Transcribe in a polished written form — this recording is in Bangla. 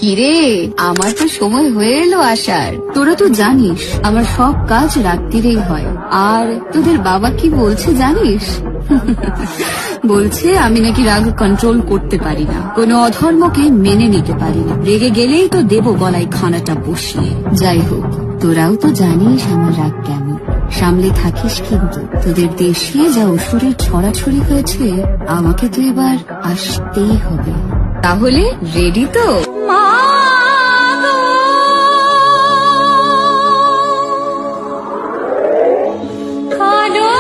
কিরে, আমার তো সময় হয়ে এলো আসার। তোরা তো জানিস আমার সব কাজ রাত্রিরেই হয়। আর তোদের বাবা কি বলছে জানিস? বলছে আমি নাকি রাগ কন্ট্রোল করতে পারি না, কোনো অধর্মকে মেনে নিতে পারি না, রেগে গেলেই তো দেব গলায় খানাটা বসিয়ে। যাই হোক, তোরাও তো জানিস আমার রাগ কেমন, সামলে থাকিস কিন্তু। তোদের দেশে যা অসুরের ছড়াছড়ি হয়েছে, আমাকে তো এবার আসতেই হবে। তাহলে রেডি তো? কালো